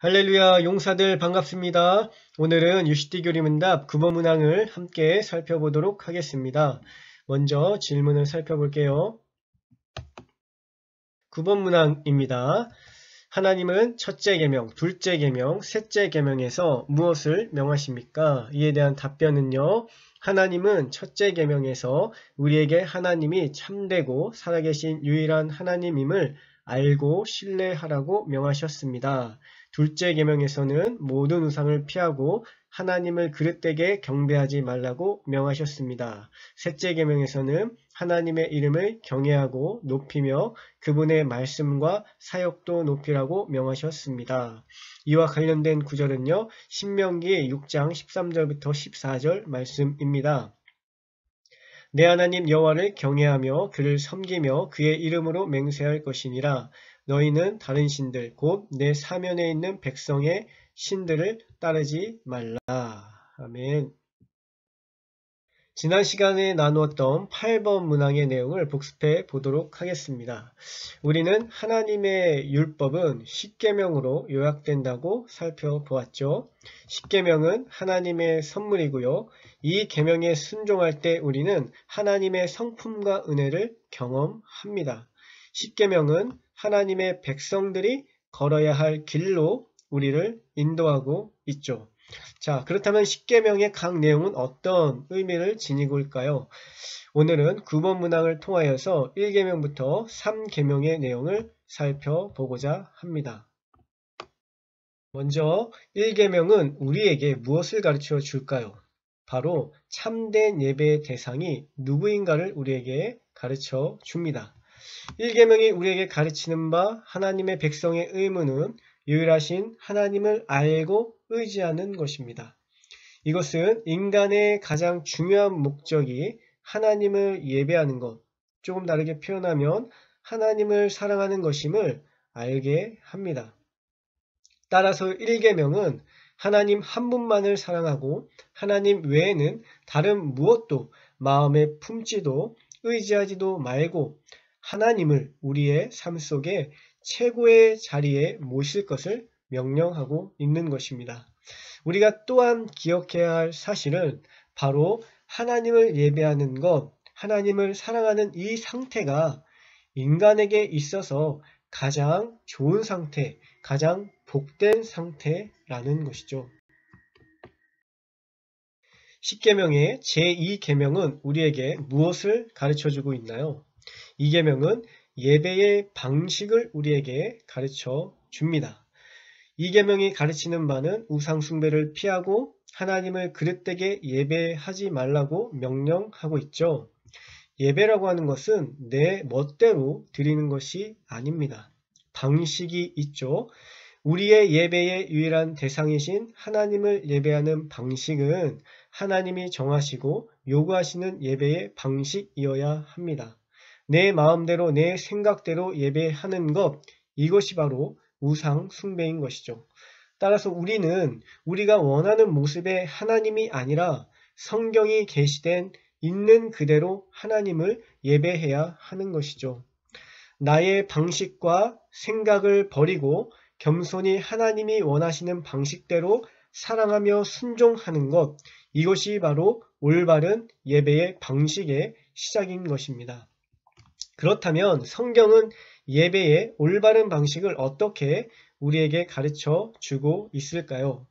할렐루야, 용사들 반갑습니다. 오늘은 UCT 교리문답 9번 문항을 함께 살펴보도록 하겠습니다. 먼저 질문을 살펴볼게요. 9번 문항입니다. 하나님은 첫째 계명, 둘째 계명, 셋째 계명에서 무엇을 명하십니까? 이에 대한 답변은요. 하나님은 첫째 계명에서 우리에게 하나님이 참되고 살아계신 유일한 하나님임을 알고 신뢰하라고 명하셨습니다. 둘째 계명에서는 모든 우상을 피하고 하나님을 그릇되게 경배하지 말라고 명하셨습니다. 셋째 계명에서는 하나님의 이름을 경외하고 높이며 그분의 말씀과 사역도 높이라고 명하셨습니다. 이와 관련된 구절은요. 신명기 6장 13절부터 14절 말씀입니다. 내 하나님 여호와를 경외하며 그를 섬기며 그의 이름으로 맹세할 것이니라. 너희는 다른 신들 곧 내 사면에 있는 백성의 신들을 따르지 말라. 아멘. 지난 시간에 나누었던 8번 문항의 내용을 복습해 보도록 하겠습니다. 우리는 하나님의 율법은 십계명으로 요약된다고 살펴보았죠. 십계명은 하나님의 선물이고요. 이 계명에 순종할 때 우리는 하나님의 성품과 은혜를 경험합니다. 십계명은 하나님의 백성들이 걸어야 할 길로 우리를 인도하고 있죠. 자, 그렇다면 십계명의 각 내용은 어떤 의미를 지니고 있을까요? 오늘은 9번 문항을 통하여서 1계명부터 3계명의 내용을 살펴보고자 합니다. 먼저 1계명은 우리에게 무엇을 가르쳐 줄까요? 바로 참된 예배의 대상이 누구인가를 우리에게 가르쳐 줍니다. 1계명이 우리에게 가르치는 바 하나님의 백성의 의무는 유일하신 하나님을 알고 의지하는 것입니다. 이것은 인간의 가장 중요한 목적이 하나님을 예배하는 것, 조금 다르게 표현하면 하나님을 사랑하는 것임을 알게 합니다. 따라서 1계명은 하나님 한 분만을 사랑하고 하나님 외에는 다른 무엇도 마음에 품지도 의지하지도 말고 하나님을 우리의 삶 속에 최고의 자리에 모실 것을 명령하고 있는 것입니다. 우리가 또한 기억해야 할 사실은 바로 하나님을 예배하는 것, 하나님을 사랑하는 이 상태가 인간에게 있어서 가장 좋은 상태, 가장 복된 상태라는 것이죠. 십계명의 제2계명은 우리에게 무엇을 가르쳐주고 있나요? 이 계명은 예배의 방식을 우리에게 가르쳐 줍니다. 이 계명이 가르치는 바는 우상 숭배를 피하고 하나님을 그릇되게 예배하지 말라고 명령하고 있죠. 예배라고 하는 것은 내 멋대로 드리는 것이 아닙니다. 방식이 있죠. 우리의 예배의 유일한 대상이신 하나님을 예배하는 방식은 하나님이 정하시고 요구하시는 예배의 방식이어야 합니다. 내 마음대로 내 생각대로 예배하는 것, 이것이 바로 우상 숭배인 것이죠. 따라서 우리는 우리가 원하는 모습의 하나님이 아니라 성경이 계시된 있는 그대로 하나님을 예배해야 하는 것이죠. 나의 방식과 생각을 버리고 겸손히 하나님이 원하시는 방식대로 사랑하며 순종하는 것, 이것이 바로 올바른 예배의 방식의 시작인 것입니다. 그렇다면 성경은 예배의 올바른 방식을 어떻게 우리에게 가르쳐 주고 있을까요?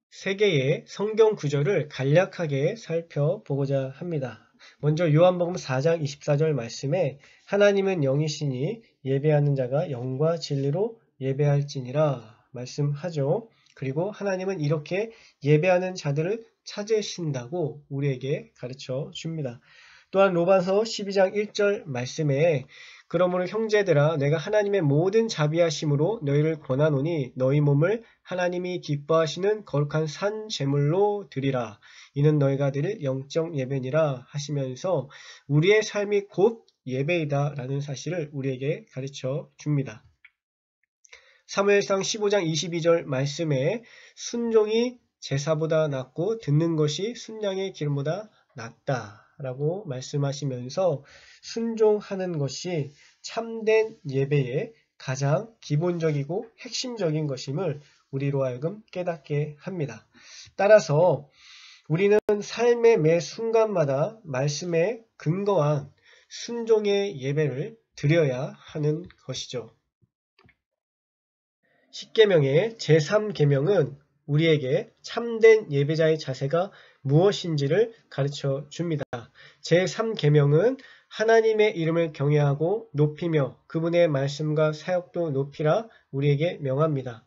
세 개의 성경 구절을 간략하게 살펴보고자 합니다. 먼저 요한복음 4장 24절 말씀에 하나님은 영이시니 예배하는 자가 영과 진리로 예배할지니라 말씀하죠. 그리고 하나님은 이렇게 예배하는 자들을 찾으신다고 우리에게 가르쳐 줍니다. 또한 로마서 12장 1절 말씀에 그러므로 형제들아 내가 하나님의 모든 자비하심으로 너희를 권하노니 너희 몸을 하나님이 기뻐하시는 거룩한 산 제물로 드리라. 이는 너희가 드릴 영적 예배니라 하시면서 우리의 삶이 곧 예배이다 라는 사실을 우리에게 가르쳐 줍니다. 사무엘상 15장 22절 말씀에 순종이 제사보다 낫고 듣는 것이 순양의 기름보다 낫다 라고 말씀하시면서 순종하는 것이 참된 예배의 가장 기본적이고 핵심적인 것임을 우리로 하여금 깨닫게 합니다. 따라서 우리는 삶의 매 순간마다 말씀에 근거한 순종의 예배를 드려야 하는 것이죠. 십계명의 제3계명은 우리에게 참된 예배자의 자세가 무엇인지를 가르쳐 줍니다. 제3계명은 하나님의 이름을 경외하고 높이며 그분의 말씀과 사역도 높이라 우리에게 명합니다.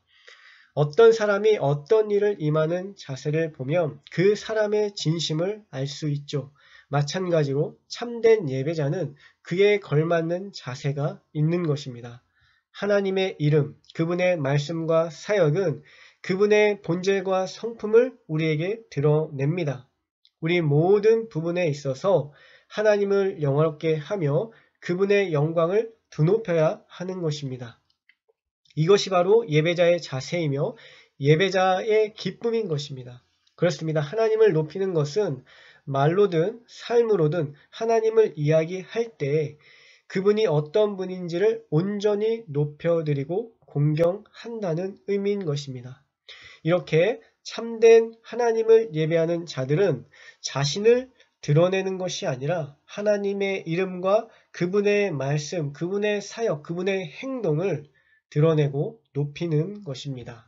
어떤 사람이 어떤 일을 임하는 자세를 보면 그 사람의 진심을 알 수 있죠. 마찬가지로 참된 예배자는 그에 걸맞는 자세가 있는 것입니다. 하나님의 이름, 그분의 말씀과 사역은 그분의 본질과 성품을 우리에게 드러냅니다. 우리 모든 부분에 있어서 하나님을 영화롭게 하며 그분의 영광을 드높여야 하는 것입니다. 이것이 바로 예배자의 자세이며 예배자의 기쁨인 것입니다. 그렇습니다. 하나님을 높이는 것은 말로든 삶으로든 하나님을 이야기할 때 그분이 어떤 분인지를 온전히 높여드리고 공경한다는 의미인 것입니다. 이렇게 참된 하나님을 예배하는 자들은 자신을 드러내는 것이 아니라 하나님의 이름과 그분의 말씀, 그분의 사역, 그분의 행동을 드러내고 높이는 것입니다.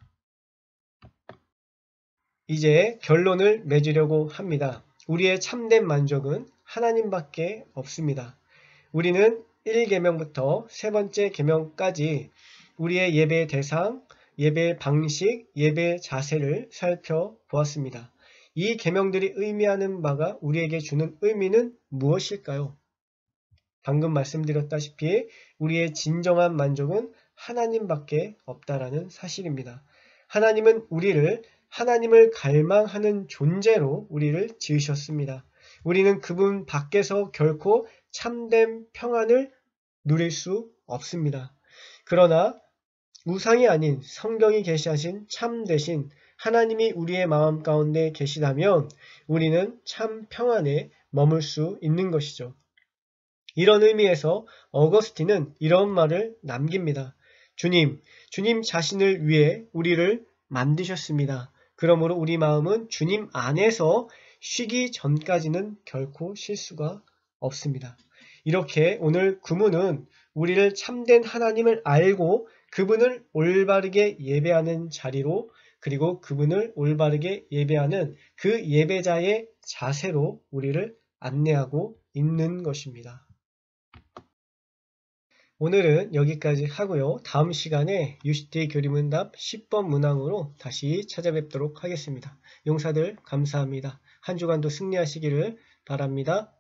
이제 결론을 맺으려고 합니다. 우리의 참된 만족은 하나님밖에 없습니다. 우리는 1계명부터 세 번째 계명까지 우리의 예배 대상, 예배 방식, 예배 자세를 살펴보았습니다. 이 계명들이 의미하는 바가 우리에게 주는 의미는 무엇일까요? 방금 말씀드렸다시피 우리의 진정한 만족은 하나님밖에 없다라는 사실입니다. 하나님은 우리를 하나님을 갈망하는 존재로 우리를 지으셨습니다. 우리는 그분 밖에서 결코 참된 평안을 누릴 수 없습니다. 그러나 우상이 아닌 성경이 계시하신 참되신 하나님이 우리의 마음 가운데 계시다면 우리는 참 평안에 머물 수 있는 것이죠. 이런 의미에서 어거스틴은 이런 말을 남깁니다. 주님 자신을 위해 우리를 만드셨습니다. 그러므로 우리 마음은 주님 안에서 쉬기 전까지는 결코 쉴 수가 없습니다. 이렇게 오늘 구문은 우리를 참된 하나님을 알고 그분을 올바르게 예배하는 자리로 그리고 그분을 올바르게 예배하는 그 예배자의 자세로 우리를 안내하고 있는 것입니다. 오늘은 여기까지 하고요. 다음 시간에 UCT 교리문답 10번 문항으로 다시 찾아뵙도록 하겠습니다. 용사들 감사합니다. 한 주간도 승리하시기를 바랍니다.